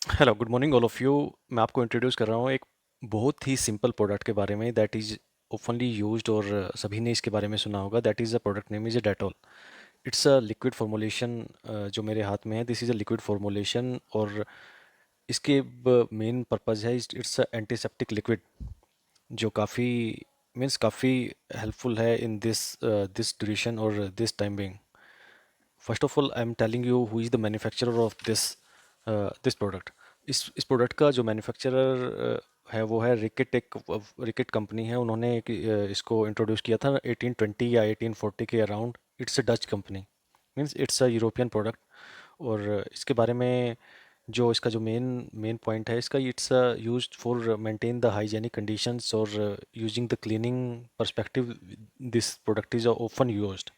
Hello, good morning all of you. मैं आपको introduce कर रहा हूँ एक बहुत ही सिंपल प्रोडक्ट के बारे में दैट इज़ ओपनली यूज्ड और सभी ने इसके बारे में सुना होगा। That is a product name is a Dettol. It's a liquid formulation. जो मेरे हाथ में है this is a liquid formulation और इसके मेन पर्पज़ है इट्स अ एंटीसेप्टिक लिक्विड जो काफ़ी मीन्स काफ़ी हेल्पफुल है इन दिस ड्यूरेशन और this time being. First of all I am telling you who is the manufacturer of this product. इस product का जो मैन्युफैक्चरर है वो है रिकेट। एक रिकेट कंपनी है, उन्होंने इसको इंट्रोड्यूस किया था 1820 या 1840 के around. It's a Dutch company, means it's a European product. और इसके बारे में जो इसका जो मेन मेन पॉइंट है इसका, it's used for maintain the hygienic conditions और using the cleaning perspective this product is often used,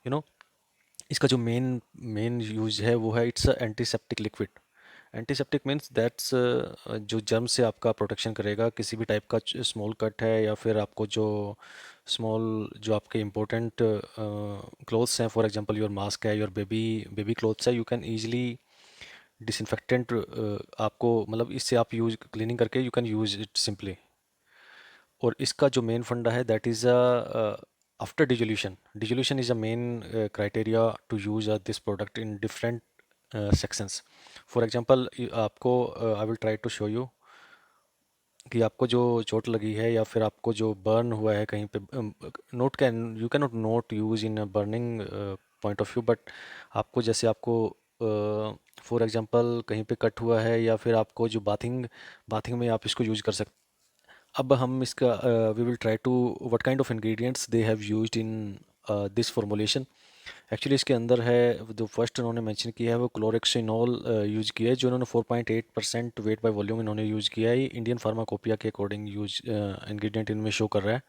you know. इसका जो मेन मेन यूज है वो है it's antiseptic liquid. Antiseptic means that's जो जर्म से आपका प्रोटेक्शन करेगा। किसी भी टाइप का स्मॉल कट है या फिर आपको जो स्मॉल जो आपके इम्पोर्टेंट क्लोथ्स हैं, फॉर एग्जांपल योर मास्क है, योर बेबी बेबी क्लोथ्स है, यू कैन ईजिली डिसइंफेक्टेंट आपको मतलब इससे आप यूज क्लीनिंग करके you can use it simply. और इसका जो मेन फंडा है that is after dissolution. Dissolution is a main criteria to use this product in different sections. For example आपको I will try to show you कि आपको जो चोट लगी है या फिर आपको जो बर्न हुआ है कहीं पे, note can you can not note use in burning point of view, but आपको जैसे आपको फॉर एग्जांपल कहीं पे कट हुआ है या फिर आपको जो बाथिंग बाथिंग में आप इसको यूज कर सकते। अब हम इसका we will try to what kind of ingredients they have used in this formulation. Actually इसके अंदर है जो फर्स्ट उन्होंने मेंशन किया है वो क्लोरेक्सिनॉल यूज किया है, जो इन्होंने 4.8% वेट बाय वॉल्यूम इन्होंने यूज किया है। इंडियन फार्माकोपिया के अकॉर्डिंग यूज इंग्रेडिएंट इनमें शो कर रहा है।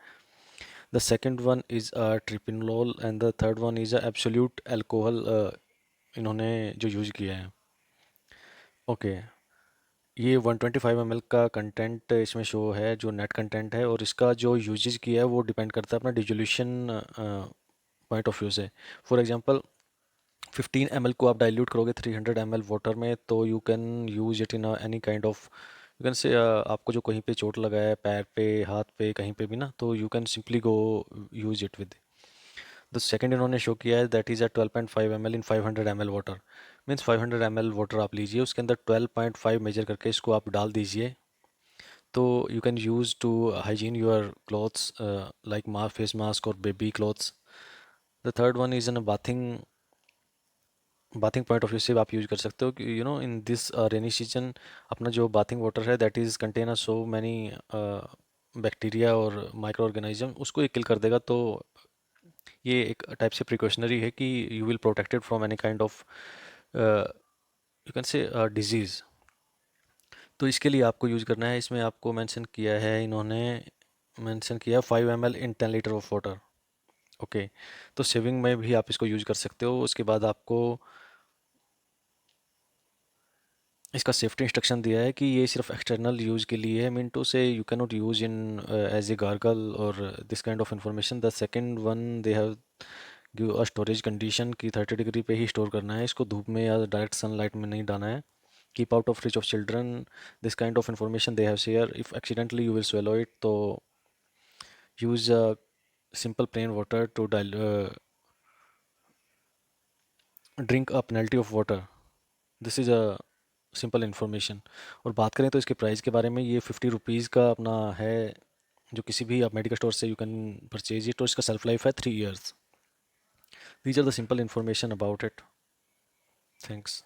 The second one is terpineol and the third one is absolute alcohol इन्होंने जो यूज किया है। ओके, ये 125 ml का कंटेंट इसमें शो है जो नेट कंटेंट है, और इसका जो यूजेज किया है वो डिपेंड करता है अपना डिजोल्यूशन पॉइंट ऑफ व्यू से। फॉर एग्जांपल 15 ml को आप डाइल्यूट करोगे 300 ml वाटर में, तो you can use it in any kind of, you can say आपको जो कहीं पे चोट लगा है पैर पे हाथ पे कहीं पे भी ना, तो you can simply go use it with. The second इन्होंने शो किया है that is a 12.5 ml in 500 ml water. Means 500 ml water आप लीजिए, उसके अंदर 12.5 मेजर करके इसको आप डाल दीजिए, तो you can use to hygiene your clothes like face mask और baby clothes. The third one is in bathing bathing point of view से आप यूज कर सकते हो कि you know in this rainy season अपना जो बाथिंग वाटर है that is contain so many bacteria और माइक्रो ऑर्गेनिज्म, उसको ये किल कर देगा। तो ये एक टाइप से प्रिकॉशनरी है कि you will protected from any kind of you can say disease. तो इसके लिए आपको यूज़ करना है, इसमें आपको मेंशन किया है इन्होंने मेंशन किया 5 ml in 10 litre of water. Okay, तो सेविंग में भी आप इसको यूज़ कर सकते हो। उसके बाद आपको इसका सेफ्टी इंस्ट्रक्शन दिया है कि ये सिर्फ एक्सटर्नल यूज़ के लिए है, mean to say you can not use in as a gargle और this kind of information. The second one they have give a storage condition की 30 डिग्री पे ही स्टोर करना है इसको, धूप में या डायरेक्ट सनलाइट में नहीं डालना है। Keep out of reach of children, this kind of information they have share. If accidentally you will swallow it, तो use simple plain water to drink a penalty of water. This is a simple information. और बात करें तो इसके price के बारे में, ये 50 रुपीज़ का अपना है, जो किसी भी आप मेडिकल स्टोर से यू कैन परचेज इट, और इसका सेल्फ लाइफ है 3 years। These are the simple information about it. Thanks.